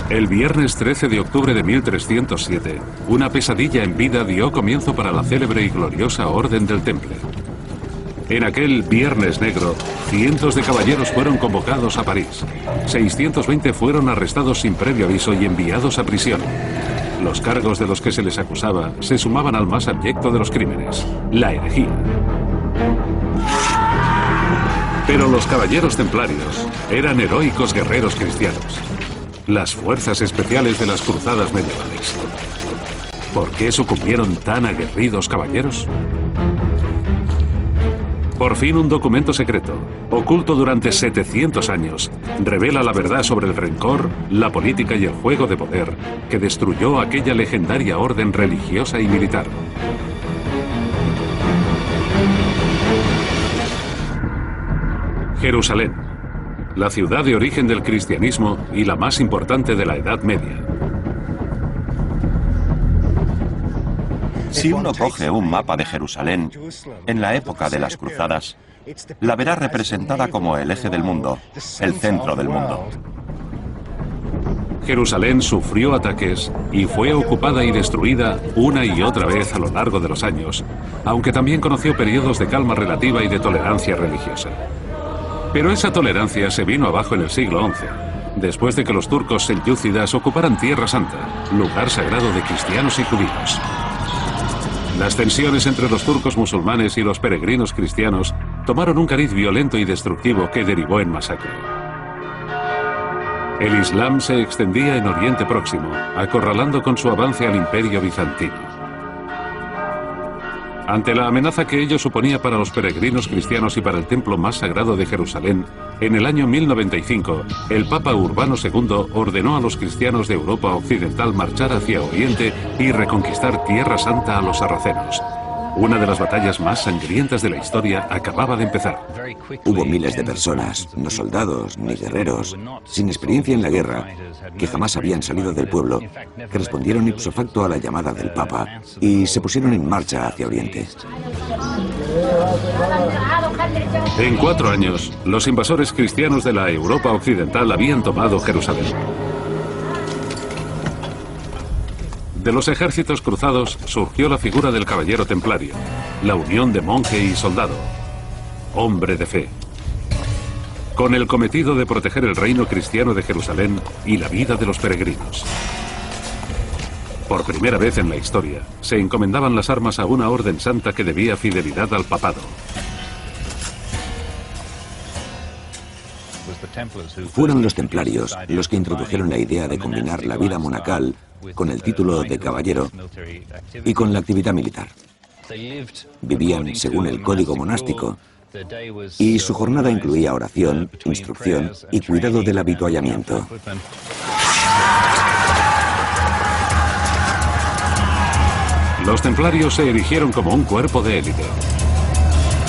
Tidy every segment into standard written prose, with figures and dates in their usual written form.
El viernes 13 de octubre de 1307, una pesadilla en vida dio comienzo para la célebre y gloriosa Orden del Temple. En aquel Viernes Negro, cientos de caballeros fueron convocados a París. 620 fueron arrestados sin previo aviso y enviados a prisión. Los cargos de los que se les acusaba se sumaban al más abyecto de los crímenes, la herejía. Pero los caballeros templarios eran heroicos guerreros cristianos, las fuerzas especiales de las cruzadas medievales. ¿Por qué sucumbieron tan aguerridos caballeros? Por fin un documento secreto, oculto durante 700 años, revela la verdad sobre el rencor, la política y el juego de poder que destruyó aquella legendaria orden religiosa y militar. Jerusalén, la ciudad de origen del cristianismo y la más importante de la Edad Media. Si uno coge un mapa de Jerusalén en la época de las cruzadas, la verá representada como el eje del mundo, el centro del mundo. Jerusalén sufrió ataques y fue ocupada y destruida una y otra vez a lo largo de los años, aunque también conoció periodos de calma relativa y de tolerancia religiosa. Pero esa tolerancia se vino abajo en el siglo XI, después de que los turcos selyúcidas ocuparan Tierra Santa, lugar sagrado de cristianos y judíos. Las tensiones entre los turcos musulmanes y los peregrinos cristianos tomaron un cariz violento y destructivo que derivó en masacre. El Islam se extendía en Oriente Próximo, acorralando con su avance al Imperio Bizantino. Ante la amenaza que ello suponía para los peregrinos cristianos y para el templo más sagrado de Jerusalén, en el año 1095, el Papa Urbano II ordenó a los cristianos de Europa Occidental marchar hacia Oriente y reconquistar Tierra Santa a los sarracenos. Una de las batallas más sangrientas de la historia acababa de empezar. Hubo miles de personas, no soldados ni guerreros, sin experiencia en la guerra, que jamás habían salido del pueblo, que respondieron ipso facto a la llamada del Papa y se pusieron en marcha hacia Oriente. En 4 años, los invasores cristianos de la Europa Occidental habían tomado Jerusalén. De los ejércitos cruzados surgió la figura del caballero templario, la unión de monje y soldado, hombre de fe, con el cometido de proteger el reino cristiano de Jerusalén y la vida de los peregrinos. Por primera vez en la historia, se encomendaban las armas a una orden santa que debía fidelidad al papado. Fueron los templarios los que introdujeron la idea de combinar la vida monacal con el título de caballero y con la actividad militar. Vivían según el código monástico y su jornada incluía oración, instrucción y cuidado del avituallamiento. Los templarios se erigieron como un cuerpo de élite.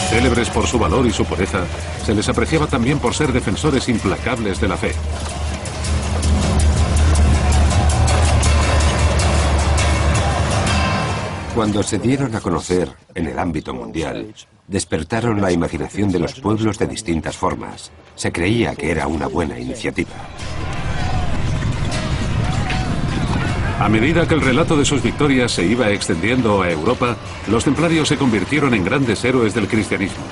Célebres por su valor y su pureza, se les apreciaba también por ser defensores implacables de la fe. Cuando se dieron a conocer en el ámbito mundial, despertaron la imaginación de los pueblos de distintas formas. Se creía que era una buena iniciativa. A medida que el relato de sus victorias se iba extendiendo a Europa, los templarios se convirtieron en grandes héroes del cristianismo.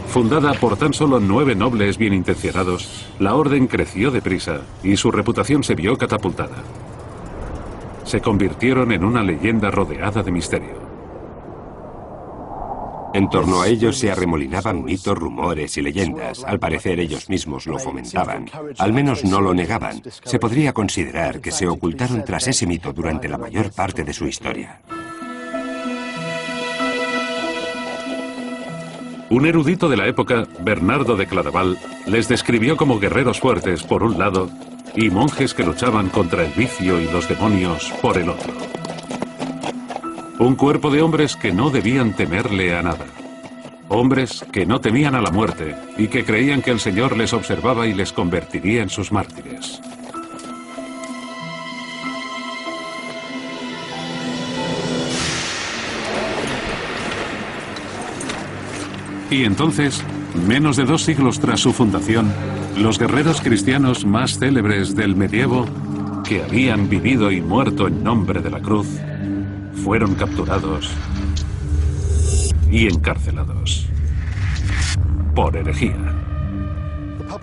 Fundada por tan solo 9 nobles bien intencionados, la orden creció deprisa y su reputación se vio catapultada. Se convirtieron en una leyenda rodeada de misterio. En torno a ellos se arremolinaban mitos, rumores y leyendas. Al parecer ellos mismos lo fomentaban. Al menos no lo negaban. Se podría considerar que se ocultaron tras ese mito durante la mayor parte de su historia. Un erudito de la época, Bernardo de Claraval, les describió como guerreros fuertes por un lado y monjes que luchaban contra el vicio y los demonios por el otro. Un cuerpo de hombres que no debían temerle a nada. Hombres que no temían a la muerte y que creían que el Señor les observaba y les convertiría en sus mártires. Y entonces, Menos de 2 siglos tras su fundación, los guerreros cristianos más célebres del medievo, que habían vivido y muerto en nombre de la cruz, fueron capturados y encarcelados por herejía.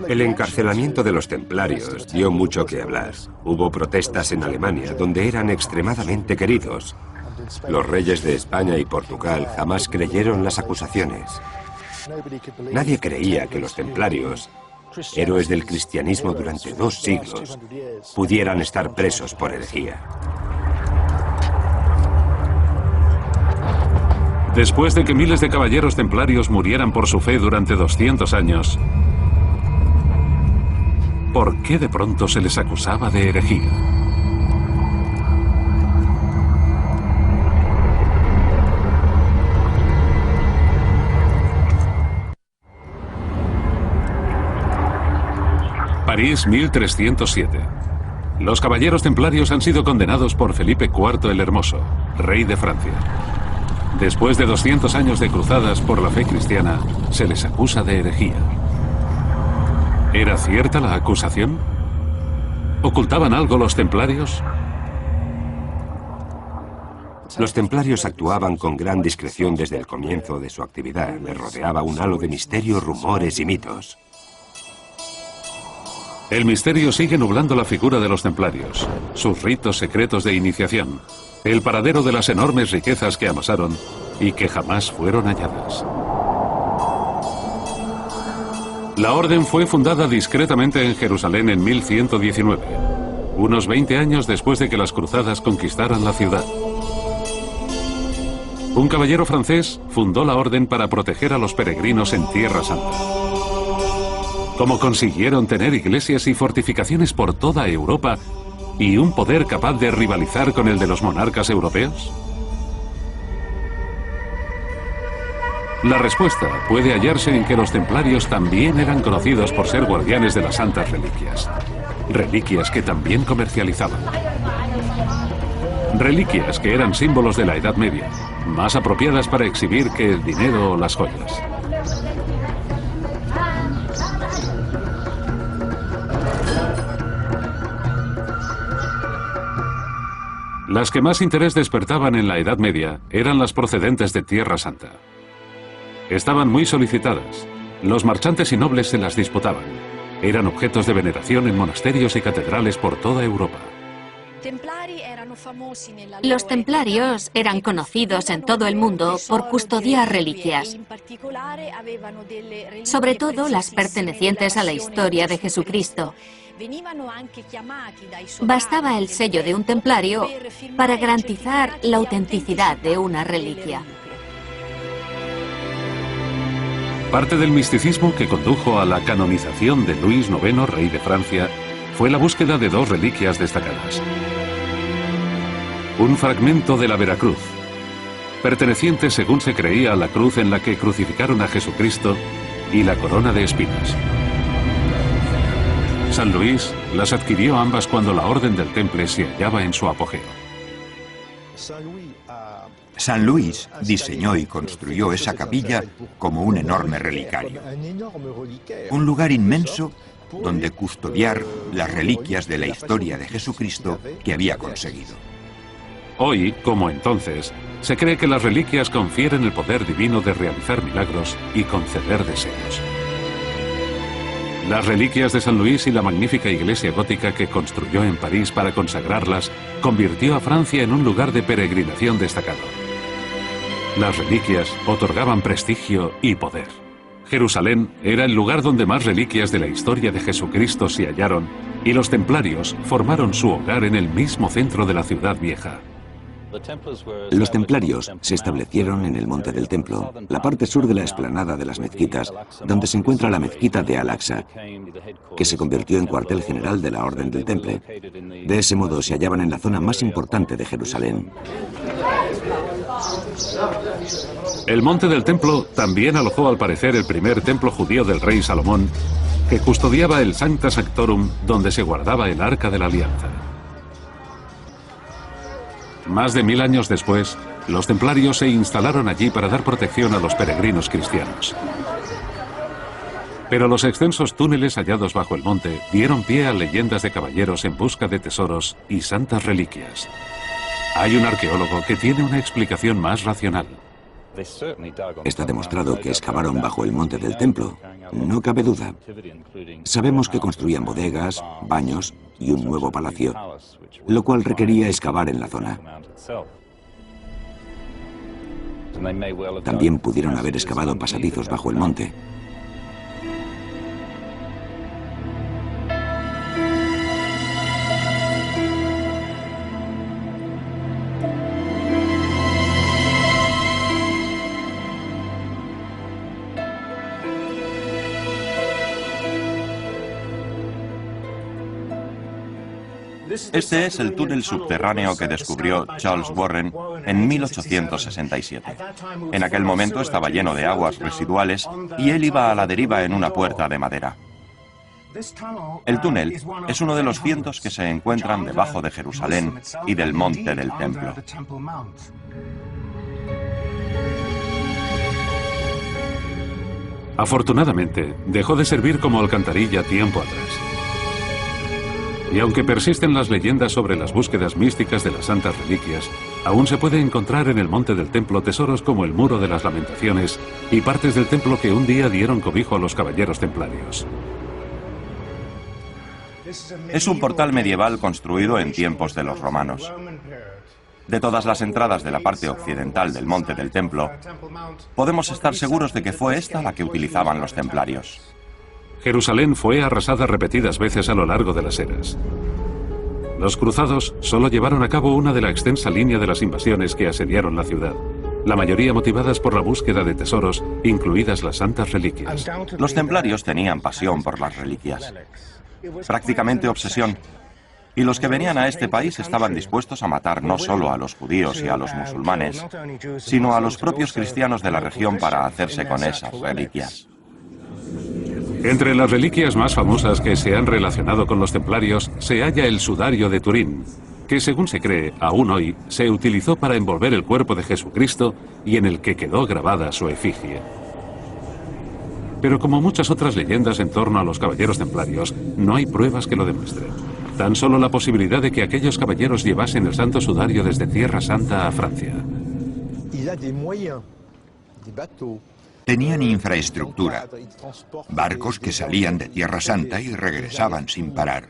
El encarcelamiento de los templarios dio mucho que hablar. Hubo protestas en Alemania, donde eran extremadamente queridos. Los reyes de España y Portugal jamás creyeron las acusaciones. Nadie creía que los templarios, héroes del cristianismo durante 2 siglos, pudieran estar presos por herejía. Después de que miles de caballeros templarios murieran por su fe durante 200 años, ¿por qué de pronto se les acusaba de herejía? París, 1307. Los caballeros templarios han sido condenados por Felipe IV el Hermoso, rey de Francia. Después de 200 años de cruzadas por la fe cristiana, se les acusa de herejía. ¿Era cierta la acusación? ¿Ocultaban algo los templarios? Los templarios actuaban con gran discreción desde el comienzo de su actividad. Les rodeaba un halo de misterio, rumores y mitos. El misterio sigue nublando la figura de los templarios, sus ritos secretos de iniciación, el paradero de las enormes riquezas que amasaron y que jamás fueron halladas. La orden fue fundada discretamente en Jerusalén en 1119, unos 20 años después de que las cruzadas conquistaran la ciudad. Un caballero francés fundó la orden para proteger a los peregrinos en Tierra Santa. ¿Cómo consiguieron tener iglesias y fortificaciones por toda Europa y un poder capaz de rivalizar con el de los monarcas europeos? La respuesta puede hallarse en que los templarios también eran conocidos por ser guardianes de las santas reliquias. Reliquias que también comercializaban. Reliquias que eran símbolos de la Edad Media, más apropiadas para exhibir que el dinero o las joyas. Las que más interés despertaban en la Edad Media eran las procedentes de Tierra Santa. Estaban muy solicitadas. Los marchantes y nobles se las disputaban. Eran objetos de veneración en monasterios y catedrales por toda Europa. Los templarios eran conocidos en todo el mundo por custodiar reliquias, sobre todo las pertenecientes a la historia de Jesucristo. Bastaba el sello de un templario para garantizar la autenticidad de una reliquia. Parte del misticismo que condujo a la canonización de Luis IX, rey de Francia, fue la búsqueda de 2 reliquias destacadas. Un fragmento de la Veracruz, perteneciente según se creía a la cruz en la que crucificaron a Jesucristo, y la corona de espinas. San Luis las adquirió ambas cuando la Orden del Temple se hallaba en su apogeo. San Luis diseñó y construyó esa capilla como un enorme relicario. Un lugar inmenso donde custodiar las reliquias de la historia de Jesucristo que había conseguido. Hoy, como entonces, se cree que las reliquias confieren el poder divino de realizar milagros y conceder deseos. Las reliquias de San Luis y la magnífica iglesia gótica que construyó en París para consagrarlas convirtió a Francia en un lugar de peregrinación destacado. Las reliquias otorgaban prestigio y poder. Jerusalén era el lugar donde más reliquias de la historia de Jesucristo se hallaron y los templarios formaron su hogar en el mismo centro de la ciudad vieja. Los templarios se establecieron en el Monte del Templo, la parte sur de la explanada de las mezquitas, donde se encuentra la mezquita de Al-Aqsa, que se convirtió en cuartel general de la Orden del Temple. De ese modo se hallaban en la zona más importante de Jerusalén. El Monte del Templo también alojó al parecer el primer templo judío del rey Salomón, que custodiaba el Sancta Sanctorum, donde se guardaba el Arca de la Alianza. Más de 1000 años después, los templarios se instalaron allí para dar protección a los peregrinos cristianos. Pero los extensos túneles hallados bajo el monte dieron pie a leyendas de caballeros en busca de tesoros y santas reliquias. Hay un arqueólogo que tiene una explicación más racional. Está demostrado que excavaron bajo el monte del templo, no cabe duda. Sabemos que construían bodegas, baños y un nuevo palacio, lo cual requería excavar en la zona. También pudieron haber excavado pasadizos bajo el monte. Este es el túnel subterráneo que descubrió Charles Warren en 1867. En aquel momento estaba lleno de aguas residuales y él iba a la deriva en una puerta de madera. El túnel es uno de los cientos que se encuentran debajo de Jerusalén y del monte del templo. Afortunadamente, dejó de servir como alcantarilla tiempo atrás. Y aunque persisten las leyendas sobre las búsquedas místicas de las santas reliquias, aún se puede encontrar en el monte del templo tesoros como el Muro de las Lamentaciones y partes del templo que un día dieron cobijo a los caballeros templarios. Es un portal medieval construido en tiempos de los romanos. De todas las entradas de la parte occidental del monte del templo, podemos estar seguros de que fue esta la que utilizaban los templarios. Jerusalén fue arrasada repetidas veces a lo largo de las eras. Los cruzados solo llevaron a cabo una de la extensa línea de las invasiones que asediaron la ciudad, la mayoría motivadas por la búsqueda de tesoros, incluidas las santas reliquias. Los templarios tenían pasión por las reliquias, prácticamente obsesión, y los que venían a este país estaban dispuestos a matar no solo a los judíos y a los musulmanes, sino a los propios cristianos de la región para hacerse con esas reliquias. Entre las reliquias más famosas que se han relacionado con los templarios se halla el sudario de Turín, que según se cree, aún hoy, se utilizó para envolver el cuerpo de Jesucristo y en el que quedó grabada su efigie. Pero como muchas otras leyendas en torno a los caballeros templarios, no hay pruebas que lo demuestren. Tan solo la posibilidad de que aquellos caballeros llevasen el santo sudario desde Tierra Santa a Francia. Tenían infraestructura, barcos que salían de Tierra Santa y regresaban sin parar.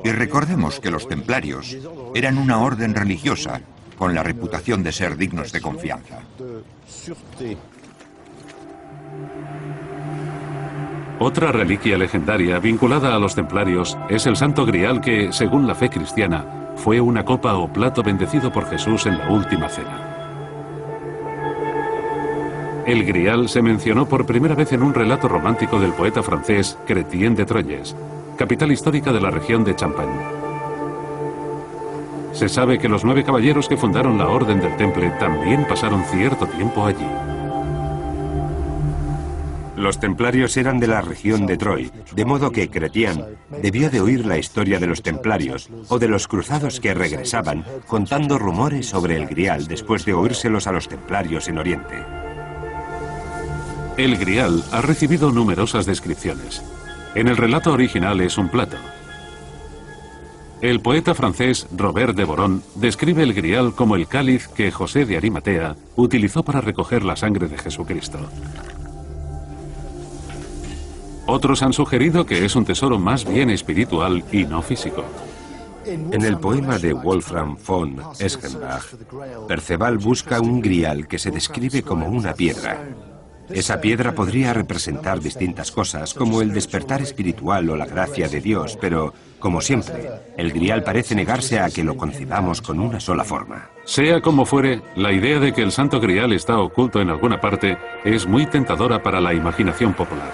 Y recordemos que los templarios eran una orden religiosa con la reputación de ser dignos de confianza. Otra reliquia legendaria vinculada a los templarios es el Santo Grial que, según la fe cristiana, fue una copa o plato bendecido por Jesús en la última cena. El Grial se mencionó por primera vez en un relato romántico del poeta francés Chrétien de Troyes, capital histórica de la región de Champagne. Se sabe que los 9 caballeros que fundaron la Orden del Temple también pasaron cierto tiempo allí. Los templarios eran de la región de Troy, de modo que Chrétien debió de oír la historia de los templarios o de los cruzados que regresaban contando rumores sobre el Grial después de oírselos a los templarios en Oriente. El Grial ha recibido numerosas descripciones. En el relato original es un plato. El poeta francés Robert de Boron describe el Grial como el cáliz que José de Arimatea utilizó para recoger la sangre de Jesucristo. Otros han sugerido que es un tesoro más bien espiritual y no físico. En el poema de Wolfram von Eschenbach, Perceval busca un grial que se describe como una piedra. Esa piedra podría representar distintas cosas, como el despertar espiritual o la gracia de Dios, pero, como siempre, el grial parece negarse a que lo concibamos con una sola forma. Sea como fuere, la idea de que el Santo Grial está oculto en alguna parte es muy tentadora para la imaginación popular.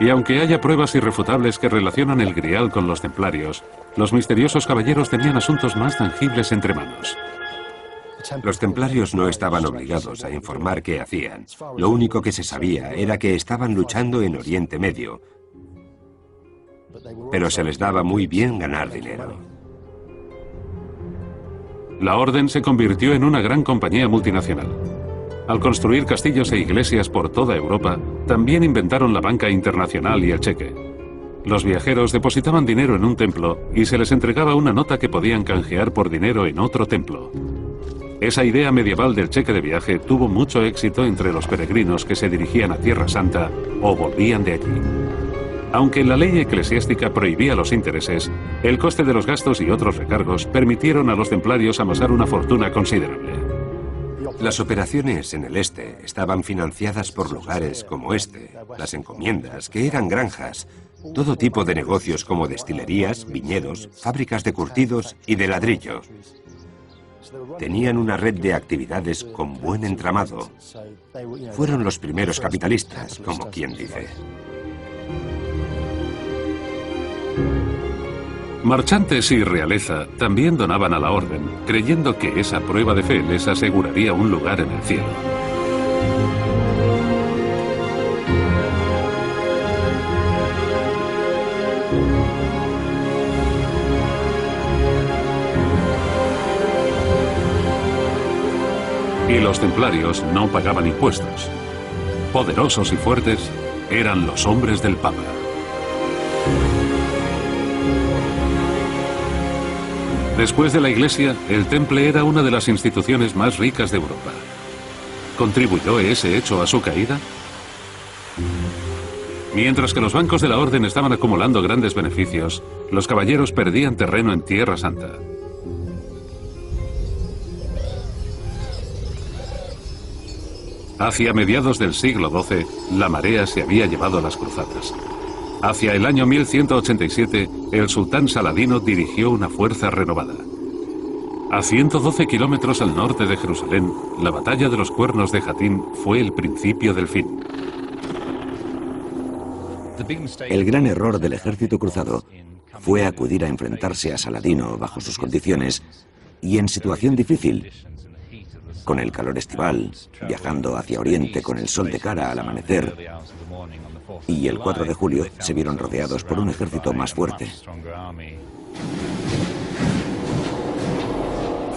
Y aunque haya pruebas irrefutables que relacionan el Grial con los templarios, los misteriosos caballeros tenían asuntos más tangibles entre manos. Los templarios no estaban obligados a informar qué hacían. Lo único que se sabía era que estaban luchando en Oriente Medio, pero se les daba muy bien ganar dinero. La Orden se convirtió en una gran compañía multinacional. Al construir castillos e iglesias por toda Europa, también inventaron la banca internacional y el cheque. Los viajeros depositaban dinero en un templo y se les entregaba una nota que podían canjear por dinero en otro templo. Esa idea medieval del cheque de viaje tuvo mucho éxito entre los peregrinos que se dirigían a Tierra Santa o volvían de allí. Aunque la ley eclesiástica prohibía los intereses, el coste de los gastos y otros recargos permitieron a los templarios amasar una fortuna considerable. Las operaciones en el este estaban financiadas por lugares como este, las encomiendas, que eran granjas, todo tipo de negocios como destilerías, viñedos, fábricas de curtidos y de ladrillo. Tenían una red de actividades con buen entramado. Fueron los primeros capitalistas, como quien dice. Marchantes y realeza también donaban a la orden, creyendo que esa prueba de fe les aseguraría un lugar en el cielo. Y los templarios no pagaban impuestos. Poderosos y fuertes eran los hombres del Papa. Después de la Iglesia, el Temple era una de las instituciones más ricas de Europa. ¿Contribuyó ese hecho a su caída? Mientras que los bancos de la Orden estaban acumulando grandes beneficios, los caballeros perdían terreno en Tierra Santa. Hacia mediados del siglo XII, la marea se había llevado a las cruzadas. Hacia el año 1187, el sultán Saladino dirigió una fuerza renovada. A 112 kilómetros al norte de Jerusalén, la batalla de los Cuernos de Jatín fue el principio del fin. El gran error del ejército cruzado fue acudir a enfrentarse a Saladino bajo sus condiciones y en situación difícil, con el calor estival, viajando hacia Oriente con el sol de cara al amanecer, y el 4 de julio se vieron rodeados por un ejército más fuerte.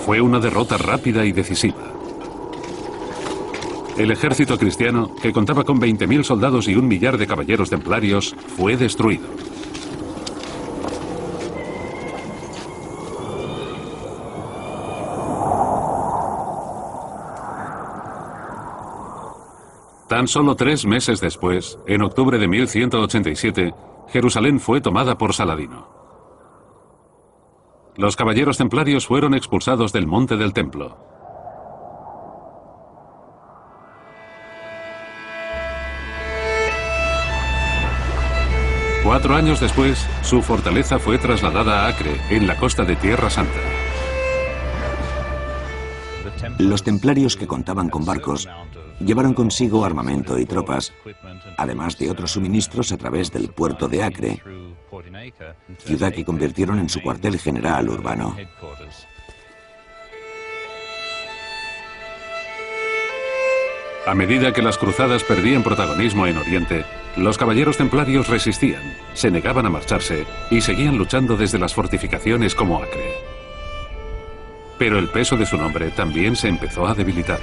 Fue una derrota rápida y decisiva. El ejército cristiano, que contaba con 20.000 soldados y 1 millar de caballeros templarios, fue destruido. Tan solo 3 meses después, en octubre de 1187, Jerusalén fue tomada por Saladino. Los caballeros templarios fueron expulsados del monte del templo. Cuatro años después, su fortaleza fue trasladada a Acre, en la costa de Tierra Santa. Los templarios que contaban con barcos llevaron consigo armamento y tropas, además de otros suministros a través del puerto de Acre, ciudad que convirtieron en su cuartel general urbano. A medida que las cruzadas perdían protagonismo en Oriente, los caballeros templarios resistían, se negaban a marcharse y seguían luchando desde las fortificaciones como Acre. Pero el peso de su nombre también se empezó a debilitar.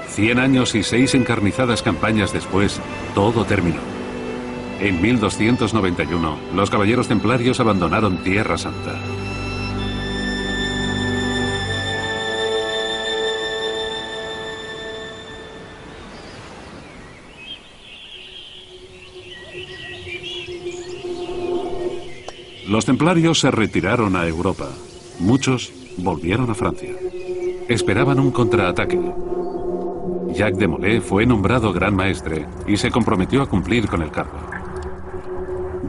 Cien años y 6 encarnizadas campañas después, todo terminó. En 1291, los caballeros templarios abandonaron Tierra Santa. Los templarios se retiraron a Europa. Muchos volvieron a Francia. Esperaban un contraataque. Jacques de Molay fue nombrado gran maestre y se comprometió a cumplir con el cargo.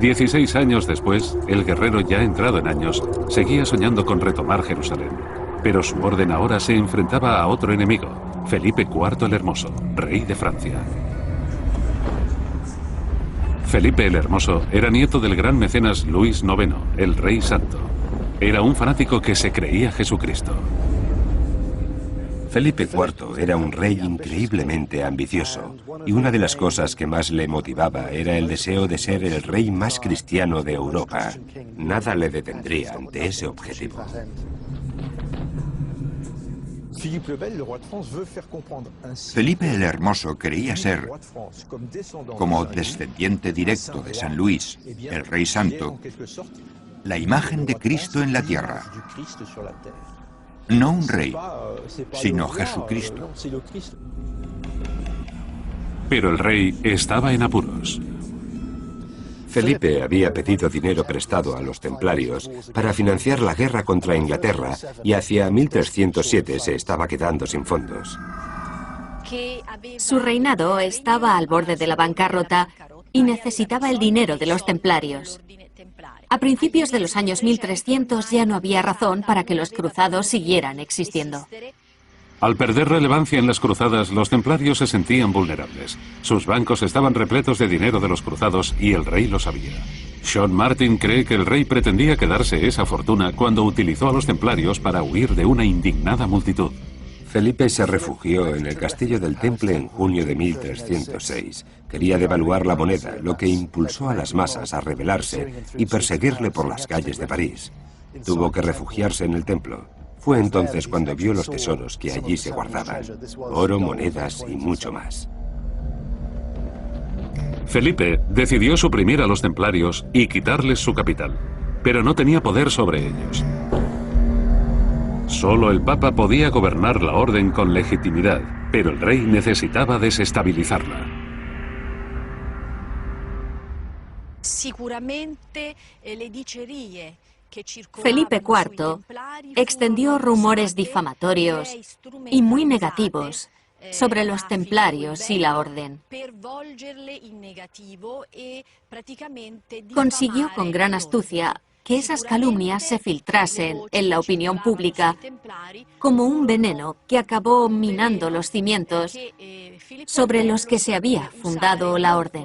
16 años después, el guerrero ya entrado en años seguía soñando con retomar Jerusalén, pero su orden ahora se enfrentaba a otro enemigo, Felipe IV el Hermoso, rey de Francia. Felipe el Hermoso era nieto del gran mecenas Luis IX, el Rey Santo. Era un fanático que se creía Jesucristo. Felipe IV era un rey increíblemente ambicioso, y una de las cosas que más le motivaba era el deseo de ser el rey más cristiano de Europa. Nada le detendría ante ese objetivo. Felipe el Hermoso creía ser, como descendiente directo de San Luis, el Rey Santo, la imagen de Cristo en la tierra. No un rey, sino Jesucristo. Pero el rey estaba en apuros. Felipe había pedido dinero prestado a los templarios para financiar la guerra contra Inglaterra y hacia 1307 se estaba quedando sin fondos. Su reinado estaba al borde de la bancarrota y necesitaba el dinero de los templarios. A principios de los años 1300 ya no había razón para que los cruzados siguieran existiendo. Al perder relevancia en las cruzadas, los templarios se sentían vulnerables. Sus bancos estaban repletos de dinero de los cruzados y el rey lo sabía. Sean Martin cree que el rey pretendía quedarse esa fortuna cuando utilizó a los templarios para huir de una indignada multitud. Felipe se refugió en el castillo del Temple en junio de 1306. Quería devaluar la moneda, lo que impulsó a las masas a rebelarse y perseguirle por las calles de París. Tuvo que refugiarse en el templo. Fue entonces cuando vio los tesoros que allí se guardaban: oro, monedas y mucho más. Felipe decidió suprimir a los templarios y quitarles su capital, pero no tenía poder sobre ellos. Solo el Papa podía gobernar la orden con legitimidad, pero el rey necesitaba desestabilizarla. Felipe IV extendió rumores difamatorios y muy negativos sobre los templarios y la orden. Consiguió con gran astucia que esas calumnias se filtrasen en la opinión pública como un veneno que acabó minando los cimientos sobre los que se había fundado la orden.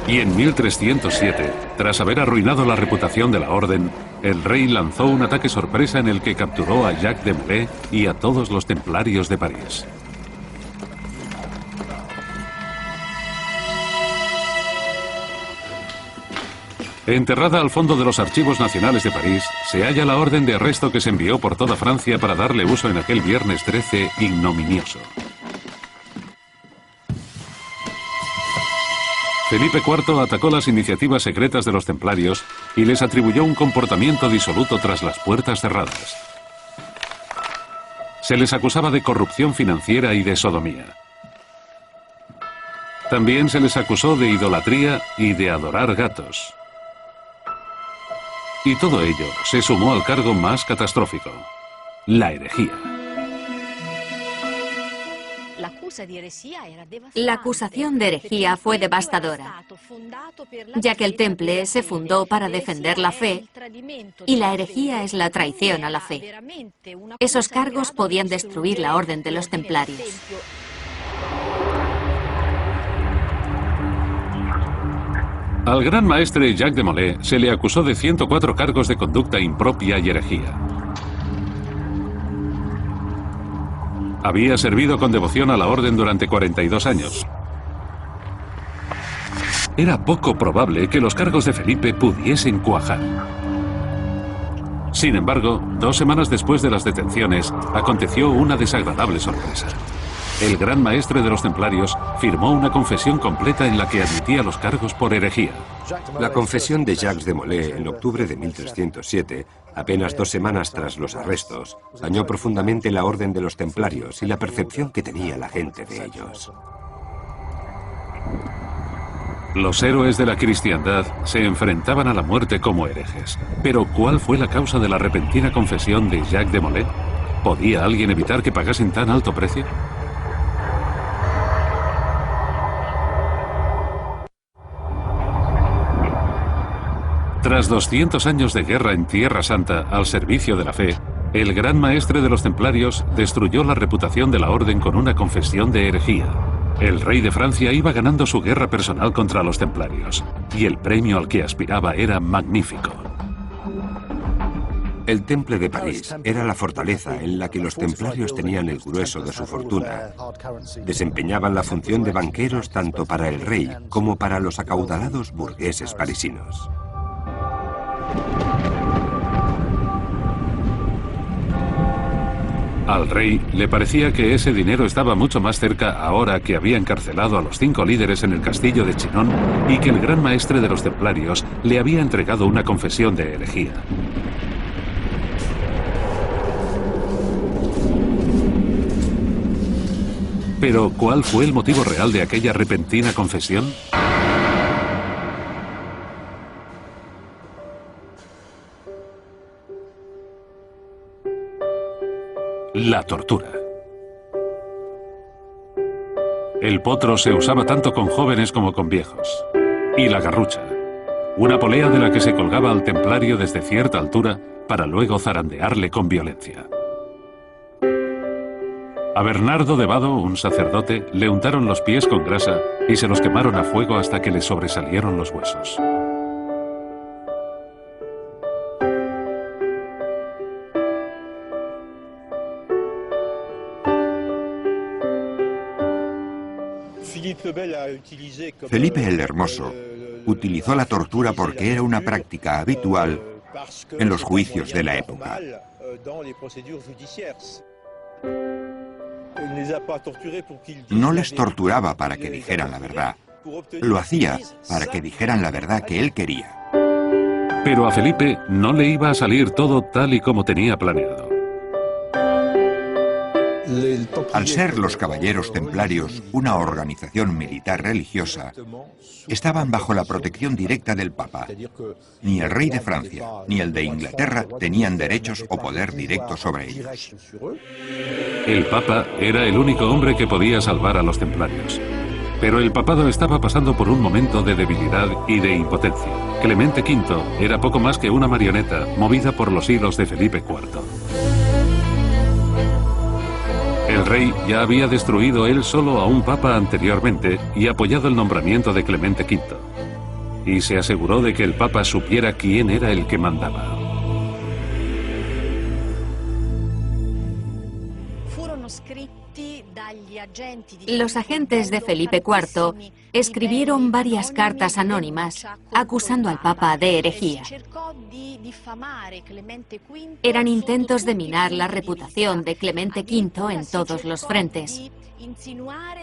Y en 1307, tras haber arruinado la reputación de la orden, el rey lanzó un ataque sorpresa en el que capturó a Jacques de Molay y a todos los templarios de París. Enterrada al fondo de los archivos nacionales de París, se halla la orden de arresto que se envió por toda Francia para darle uso en aquel viernes 13 ignominioso. Felipe IV atacó las iniciativas secretas de los templarios y les atribuyó un comportamiento disoluto tras las puertas cerradas. Se les acusaba de corrupción financiera y de sodomía. También se les acusó de idolatría y de adorar gatos. Y todo ello se sumó al cargo más catastrófico: la herejía. La acusación de herejía fue devastadora, ya que el Temple se fundó para defender la fe y la herejía es la traición a la fe. Esos cargos podían destruir la orden de los templarios. Al gran maestre Jacques de Molay se le acusó de 104 cargos de conducta impropia y herejía. Había servido con devoción a la orden durante 42 años. Era poco probable que los cargos de Felipe pudiesen cuajar. Sin embargo, 2 semanas después de las detenciones, aconteció una desagradable sorpresa. El gran maestre de los templarios firmó una confesión completa en la que admitía los cargos por herejía. La confesión de Jacques de Molay en octubre de 1307, apenas 2 semanas tras los arrestos, dañó profundamente la orden de los templarios y la percepción que tenía la gente de ellos. Los héroes de la cristiandad se enfrentaban a la muerte como herejes. Pero ¿cuál fue la causa de la repentina confesión de Jacques de Molay? ¿Podía alguien evitar que pagasen tan alto precio? Tras 200 años de guerra en Tierra Santa al servicio de la fe, el gran maestre de los templarios destruyó la reputación de la orden con una confesión de herejía. El rey de Francia iba ganando su guerra personal contra los templarios, y el premio al que aspiraba era magnífico. El Temple de París era la fortaleza en la que los templarios tenían el grueso de su fortuna. Desempeñaban la función de banqueros tanto para el rey como para los acaudalados burgueses parisinos. Al rey le parecía que ese dinero estaba mucho más cerca ahora que había encarcelado a los 5 líderes en el castillo de Chinon y que el gran maestre de los templarios le había entregado una confesión de herejía. Pero, ¿cuál fue el motivo real de aquella repentina confesión? La tortura. El potro se usaba tanto con jóvenes como con viejos. Y la garrucha, una polea de la que se colgaba al templario desde cierta altura para luego zarandearle con violencia. A Bernardo de Vado, un sacerdote, le untaron los pies con grasa y se los quemaron a fuego hasta que le sobresalieron los huesos. Felipe el Hermoso utilizó la tortura porque era una práctica habitual en los juicios de la época. No les torturaba para que dijeran la verdad. Lo hacía para que dijeran la verdad que él quería. Pero a Felipe no le iba a salir todo tal y como tenía planeado. Al ser los caballeros templarios una organización militar religiosa, estaban bajo la protección directa del Papa. Ni el rey de Francia ni el de Inglaterra tenían derechos o poder directo sobre ellos. El Papa era el único hombre que podía salvar a los templarios. Pero el papado estaba pasando por un momento de debilidad y de impotencia. Clemente V era poco más que una marioneta movida por los hilos de Felipe IV. El rey ya había destruido él solo a un papa anteriormente y apoyado el nombramiento de Clemente V. Y se aseguró de que el papa supiera quién era el que mandaba. Los agentes de Felipe IV escribieron varias cartas anónimas acusando al Papa de herejía. Eran intentos de minar la reputación de Clemente V en todos los frentes.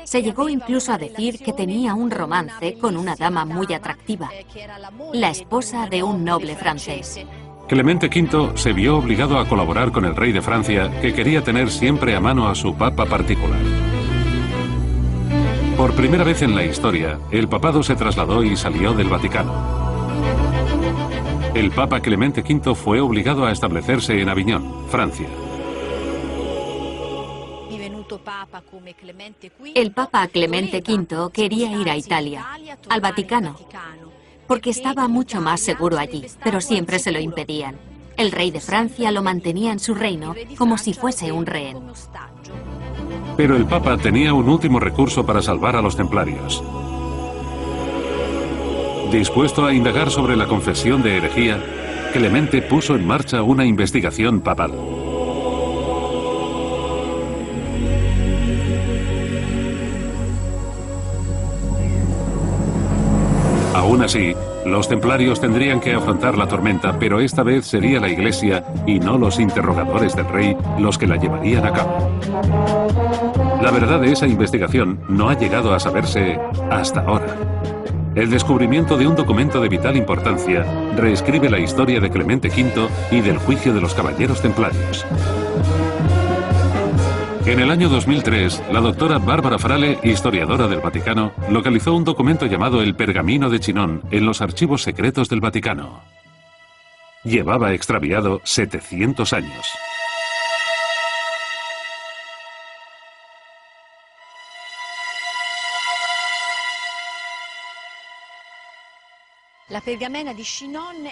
Se llegó incluso a decir que tenía un romance con una dama muy atractiva, la esposa de un noble francés. Clemente V se vio obligado a colaborar con el rey de Francia, que quería tener siempre a mano a su papa particular. Por primera vez en la historia, el papado se trasladó y salió del Vaticano. El papa Clemente V fue obligado a establecerse en Aviñón, Francia. El papa Clemente V quería ir a Italia, al Vaticano, porque estaba mucho más seguro allí, pero siempre se lo impedían. El rey de Francia lo mantenía en su reino como si fuese un rehén. Pero el Papa tenía un último recurso para salvar a los templarios. Dispuesto a indagar sobre la confesión de herejía, Clemente puso en marcha una investigación papal. Aún así, los templarios tendrían que afrontar la tormenta, pero esta vez sería la Iglesia y no los interrogadores del rey los que la llevarían a cabo. La verdad de esa investigación no ha llegado a saberse hasta ahora. El descubrimiento de un documento de vital importancia reescribe la historia de Clemente V y del juicio de los caballeros templarios. En el año 2003, la doctora Bárbara Frale, historiadora del Vaticano, localizó un documento llamado el Pergamino de Chinon en los archivos secretos del Vaticano. Llevaba extraviado 700 años.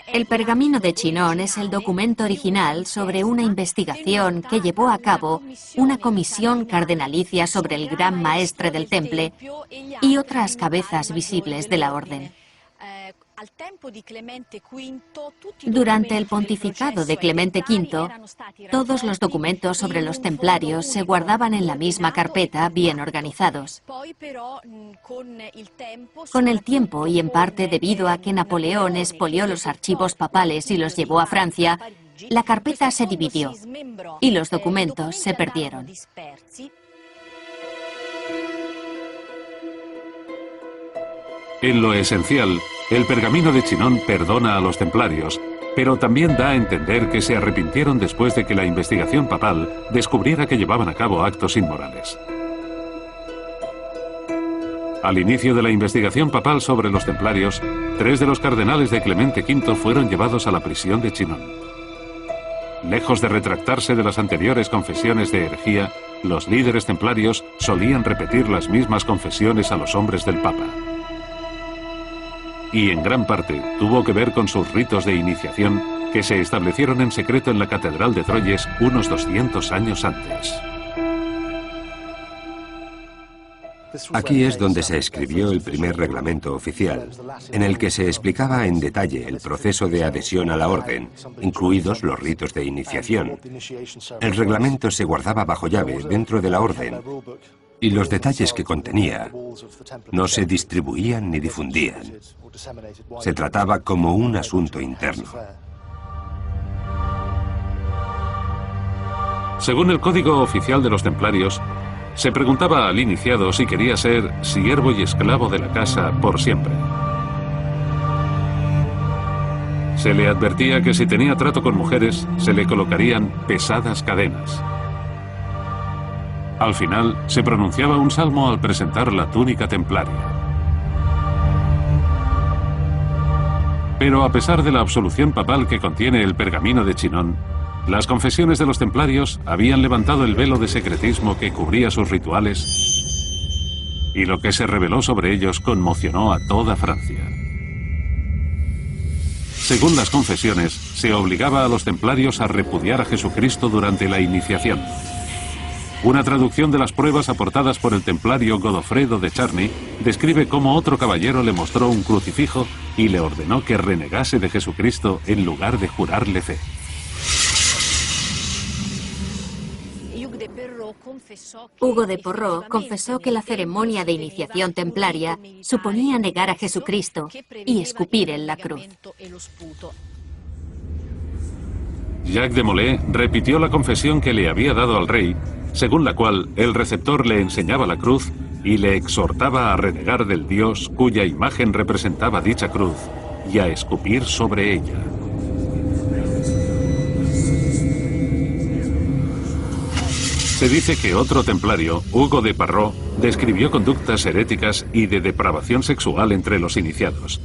El Pergamino de Chinon es el documento original sobre una investigación que llevó a cabo una comisión cardenalicia sobre el Gran Maestre del Temple y otras cabezas visibles de la orden. Durante el pontificado de Clemente V, todos los documentos sobre los templarios se guardaban en la misma carpeta, bien organizados. Con el tiempo, y en parte debido a que Napoleón expolió los archivos papales y los llevó a Francia, la carpeta se dividió y los documentos se perdieron. En lo esencial, el pergamino de Chinon perdona a los templarios, pero también da a entender que se arrepintieron después de que la investigación papal descubriera que llevaban a cabo actos inmorales. Al inicio de la investigación papal sobre los templarios, 3 de los cardenales de Clemente V fueron llevados a la prisión de Chinon. Lejos de retractarse de las anteriores confesiones de herejía, los líderes templarios solían repetir las mismas confesiones a los hombres del Papa. Y en gran parte tuvo que ver con sus ritos de iniciación que se establecieron en secreto en la Catedral de Troyes unos 200 años antes. Aquí es donde se escribió el primer reglamento oficial, en el que se explicaba en detalle el proceso de adhesión a la orden, incluidos los ritos de iniciación. El reglamento se guardaba bajo llave dentro de la orden, y los detalles que contenía no se distribuían ni difundían. Se trataba como un asunto interno. Según el Código Oficial de los Templarios, se preguntaba al iniciado si quería ser siervo y esclavo de la casa por siempre. Se le advertía que si tenía trato con mujeres, se le colocarían pesadas cadenas. Al final, se pronunciaba un salmo al presentar la túnica templaria. Pero a pesar de la absolución papal que contiene el pergamino de Chinon, las confesiones de los templarios habían levantado el velo de secretismo que cubría sus rituales, y lo que se reveló sobre ellos conmocionó a toda Francia. Según las confesiones, se obligaba a los templarios a repudiar a Jesucristo durante la iniciación. Una traducción de las pruebas aportadas por el templario Godofredo de Charny describe cómo otro caballero le mostró un crucifijo y le ordenó que renegase de Jesucristo en lugar de jurarle fe. Hugo de Porreau confesó que la ceremonia de iniciación templaria suponía negar a Jesucristo y escupir en la cruz. Jacques de Molay repitió la confesión que le había dado al rey, según la cual el receptor le enseñaba la cruz y le exhortaba a renegar del Dios cuya imagen representaba dicha cruz y a escupir sobre ella. Se dice que otro templario, Hugo de Parrot, describió conductas heréticas y de depravación sexual entre los iniciados.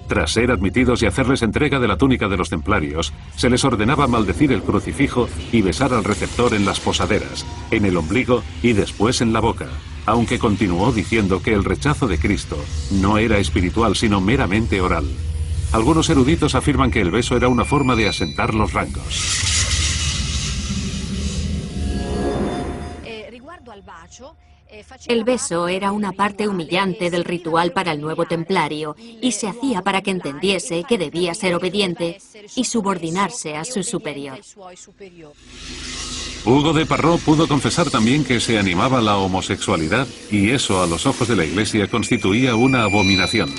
Tras ser admitidos y hacerles entrega de la túnica de los templarios, se les ordenaba maldecir el crucifijo y besar al receptor en las posaderas, en el ombligo y después en la boca, aunque continuó diciendo que el rechazo de Cristo no era espiritual sino meramente oral. Algunos eruditos afirman que el beso era una forma de asentar los rangos. El beso era una parte humillante del ritual para el nuevo templario y se hacía para que entendiese que debía ser obediente y subordinarse a su superior. Hugo de Parrot pudo confesar también que se animaba la homosexualidad y eso a los ojos de la Iglesia constituía una abominación.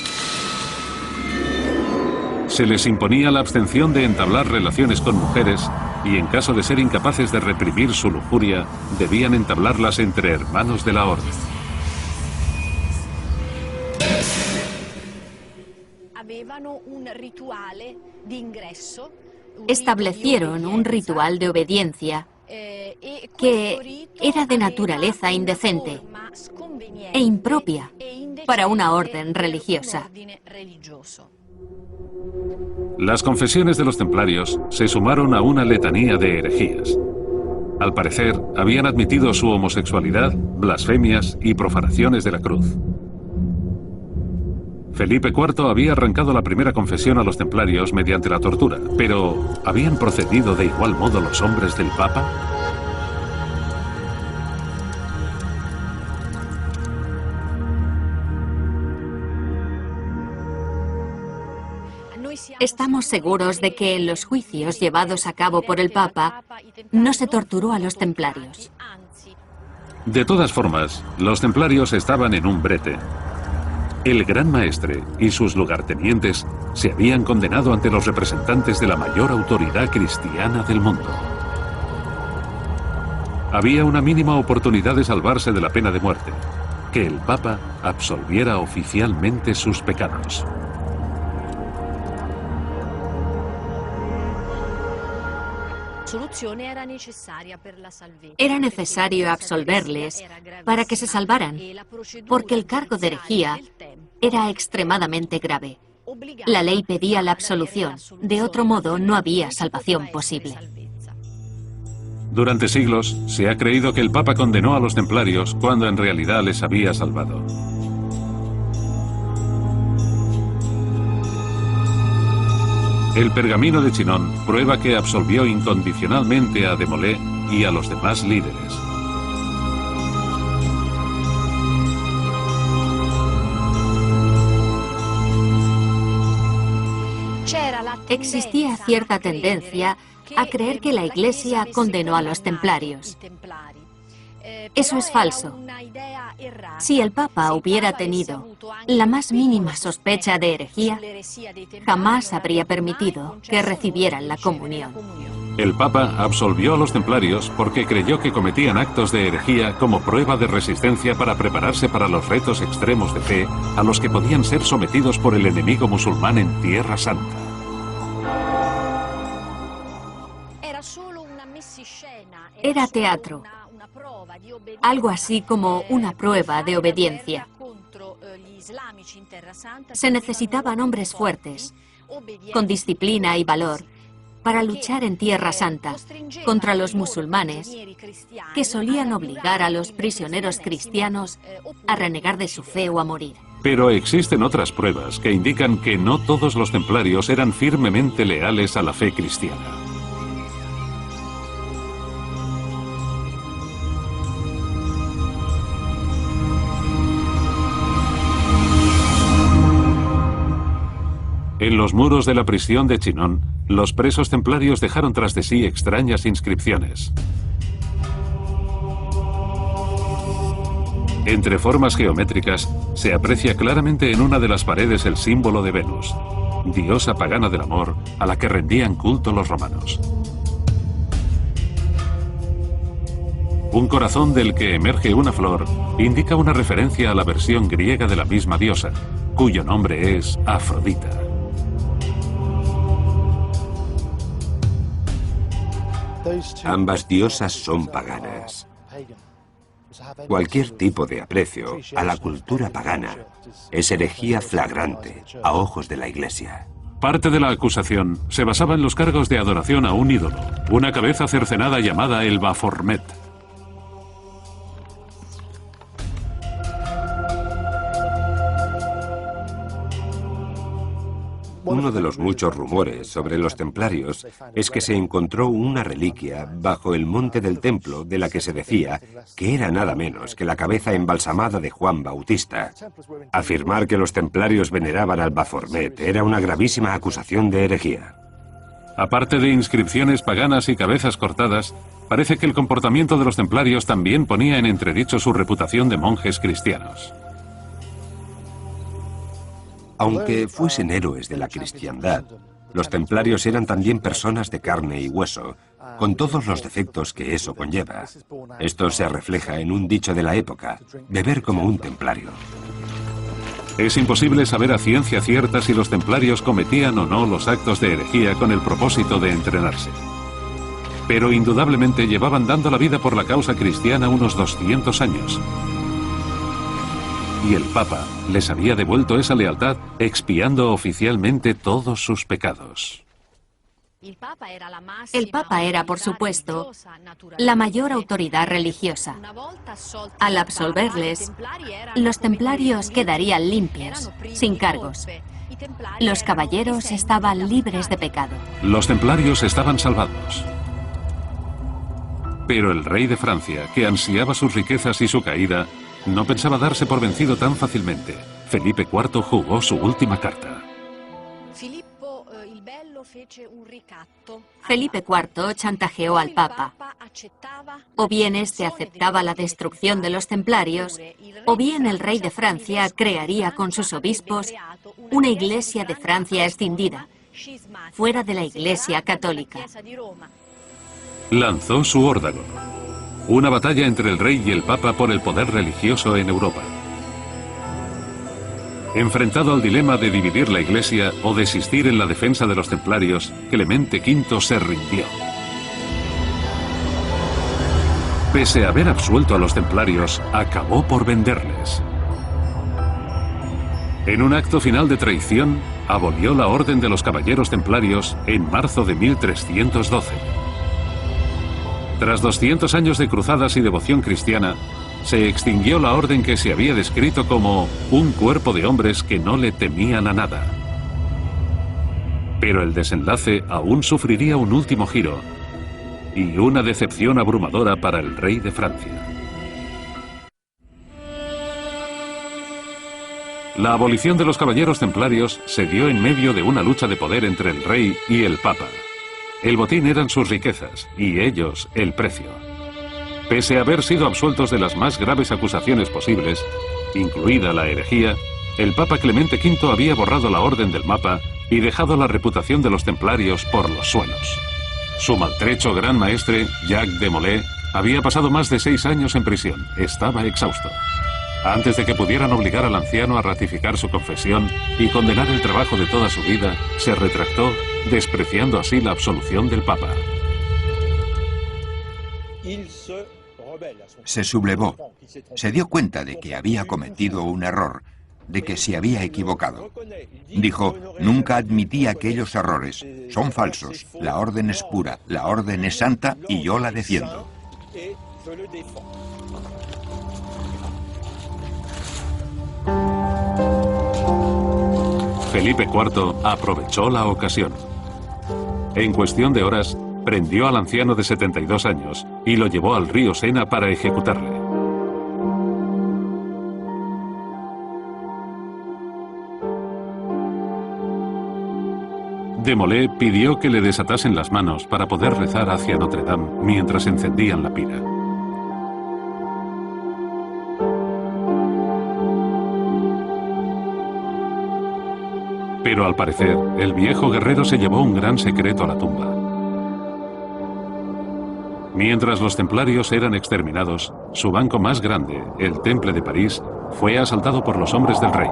Se les imponía la abstención de entablar relaciones con mujeres y en caso de ser incapaces de reprimir su lujuria, debían entablarlas entre hermanos de la orden. Establecieron un ritual de obediencia que era de naturaleza indecente e impropia para una orden religiosa. Las confesiones de los templarios se sumaron a una letanía de herejías. Al parecer, habían admitido su homosexualidad, blasfemias y profanaciones de la cruz. Felipe IV había arrancado la primera confesión a los templarios mediante la tortura, pero ¿habían procedido de igual modo los hombres del Papa? Estamos seguros de que en los juicios llevados a cabo por el Papa no se torturó a los templarios. De todas formas, los templarios estaban en un brete. El Gran Maestre y sus lugartenientes se habían condenado ante los representantes de la mayor autoridad cristiana del mundo. Había una mínima oportunidad de salvarse de la pena de muerte: que el Papa absolviera oficialmente sus pecados. Era necesario absolverles para que se salvaran, porque el cargo de herejía era extremadamente grave. La ley pedía la absolución, de otro modo no había salvación posible. Durante siglos se ha creído que el Papa condenó a los templarios cuando en realidad les había salvado. El pergamino de Chinon prueba que absolvió incondicionalmente a Demolay y a los demás líderes. Existía cierta tendencia a creer que la Iglesia condenó a los templarios. Eso es falso. Si el Papa hubiera tenido la más mínima sospecha de herejía, jamás habría permitido que recibieran la comunión. El Papa absolvió a los templarios porque creyó que cometían actos de herejía como prueba de resistencia para prepararse para los retos extremos de fe a los que podían ser sometidos por el enemigo musulmán en Tierra Santa. Era teatro, algo así como una prueba de obediencia. Se necesitaban hombres fuertes, con disciplina y valor, para luchar en Tierra Santa contra los musulmanes, que solían obligar a los prisioneros cristianos a renegar de su fe o a morir. Pero existen otras pruebas que indican que no todos los templarios eran firmemente leales a la fe cristiana. En los muros de la prisión de Chinon, los presos templarios dejaron tras de sí extrañas inscripciones. Entre formas geométricas, se aprecia claramente en una de las paredes el símbolo de Venus, diosa pagana del amor a la que rendían culto los romanos. Un corazón del que emerge una flor indica una referencia a la versión griega de la misma diosa, cuyo nombre es Afrodita. Ambas diosas son paganas. Cualquier tipo de aprecio a la cultura pagana es herejía flagrante a ojos de la Iglesia. Parte de la acusación se basaba en los cargos de adoración a un ídolo, una cabeza cercenada llamada el Baphomet. Uno de los muchos rumores sobre los templarios es que se encontró una reliquia bajo el monte del templo de la que se decía que era nada menos que la cabeza embalsamada de Juan Bautista. Afirmar que los templarios veneraban al Baphomet era una gravísima acusación de herejía. Aparte de inscripciones paganas y cabezas cortadas, parece que el comportamiento de los templarios también ponía en entredicho su reputación de monjes cristianos. Aunque fuesen héroes de la cristiandad, los templarios eran también personas de carne y hueso, con todos los defectos que eso conlleva. Esto se refleja en un dicho de la época: beber como un templario. Es imposible saber a ciencia cierta si los templarios cometían o no los actos de herejía con el propósito de entrenarse. Pero indudablemente llevaban dando la vida por la causa cristiana unos 200 años. Y el Papa les había devuelto esa lealtad expiando oficialmente todos sus pecados. El Papa era, por supuesto, la mayor autoridad religiosa. Al absolverles, los templarios quedarían limpios, sin cargos. Los caballeros estaban libres de pecado. Los templarios estaban salvados. Pero el rey de Francia, que ansiaba sus riquezas y su caída, no pensaba darse por vencido tan fácilmente. Felipe IV jugó su última carta. Felipe IV chantajeó al Papa. O bien éste aceptaba la destrucción de los templarios, o bien el rey de Francia crearía con sus obispos una iglesia de Francia escindida, fuera de la Iglesia católica. Lanzó su órdago. Una batalla entre el rey y el papa por el poder religioso en Europa. Enfrentado al dilema de dividir la Iglesia o desistir en la defensa de los templarios, Clemente V se rindió. Pese a haber absuelto a los templarios, acabó por venderles. En un acto final de traición, abolió la Orden de los Caballeros Templarios en marzo de 1312. Tras 200 años de cruzadas y devoción cristiana, se extinguió la orden que se había descrito como un cuerpo de hombres que no le temían a nada. Pero el desenlace aún sufriría un último giro y una decepción abrumadora para el rey de Francia. La abolición de los caballeros templarios se dio en medio de una lucha de poder entre el rey y el papa. El botín eran sus riquezas y ellos el precio. Pese a haber sido absueltos de las más graves acusaciones posibles, incluida la herejía, el Papa Clemente V había borrado la orden del mapa y dejado la reputación de los templarios por los suelos. Su maltrecho gran maestre, Jacques de Molay, había pasado más de 6 años en prisión. Estaba exhausto. Antes de que pudieran obligar al anciano a ratificar su confesión y condenar el trabajo de toda su vida, se retractó, despreciando así la absolución del Papa. Se sublevó. Se dio cuenta de que había cometido un error, de que se había equivocado. Dijo, nunca admití aquellos errores. Son falsos. La orden es pura, la orden es santa y yo la defiendo. Felipe IV aprovechó la ocasión. En cuestión de horas, prendió al anciano de 72 años y lo llevó al río Sena para ejecutarle. De Molay pidió que le desatasen las manos para poder rezar hacia Notre Dame mientras encendían la pira. Pero al parecer, el viejo guerrero se llevó un gran secreto a la tumba. Mientras los templarios eran exterminados, su banco más grande, el Temple de París, fue asaltado por los hombres del rey.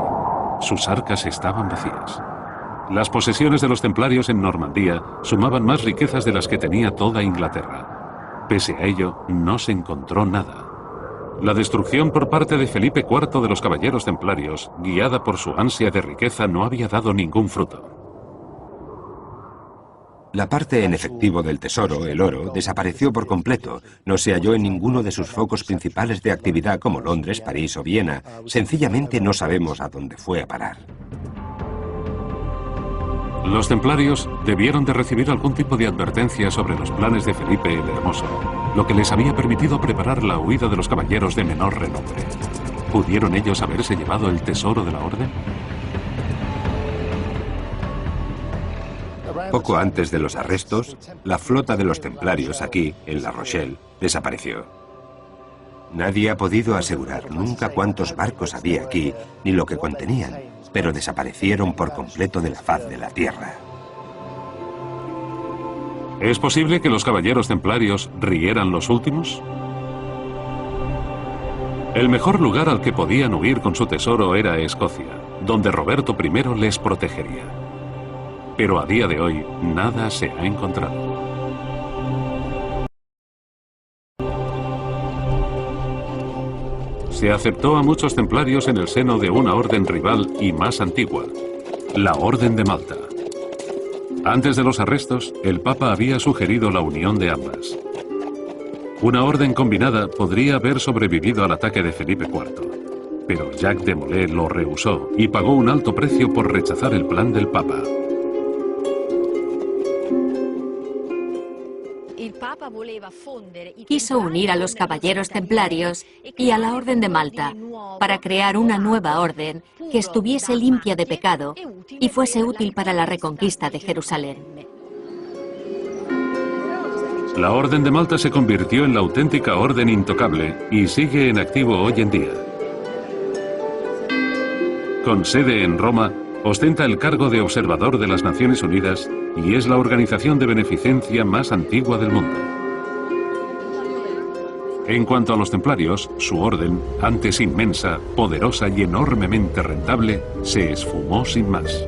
Sus arcas estaban vacías. Las posesiones de los templarios en Normandía sumaban más riquezas de las que tenía toda Inglaterra. Pese a ello, no se encontró nada. La destrucción por parte de Felipe IV de los caballeros templarios, guiada por su ansia de riqueza, no había dado ningún fruto. La parte en efectivo del tesoro, el oro, desapareció por completo. No se halló en ninguno de sus focos principales de actividad como Londres, París o Viena. Sencillamente no sabemos a dónde fue a parar. Los templarios debieron de recibir algún tipo de advertencia sobre los planes de Felipe el Hermoso, lo que les había permitido preparar la huida de los caballeros de menor renombre. ¿Pudieron ellos haberse llevado el tesoro de la orden? Poco antes de los arrestos, la flota de los templarios aquí, en La Rochelle, desapareció. Nadie ha podido asegurar nunca cuántos barcos había aquí, ni lo que contenían, pero desaparecieron por completo de la faz de la tierra. ¿Es posible que los caballeros templarios rieran los últimos? El mejor lugar al que podían huir con su tesoro era Escocia, donde Roberto I les protegería. Pero a día de hoy, nada se ha encontrado. Se aceptó a muchos templarios en el seno de una orden rival y más antigua, la Orden de Malta. Antes de los arrestos, el Papa había sugerido la unión de ambas. Una orden combinada podría haber sobrevivido al ataque de Felipe IV, pero Jacques de Molay lo rehusó y pagó un alto precio por rechazar el plan del Papa. quiso unir a los caballeros templarios y a la Orden de Malta para crear una nueva orden que estuviese limpia de pecado y fuese útil para la reconquista de Jerusalén. La Orden de Malta se convirtió en la auténtica orden intocable y sigue en activo hoy en día. Con sede en Roma, ostenta el cargo de observador de las Naciones Unidas y es la organización de beneficencia más antigua del mundo. En cuanto a los templarios, su orden, antes inmensa, poderosa y enormemente rentable, se esfumó sin más.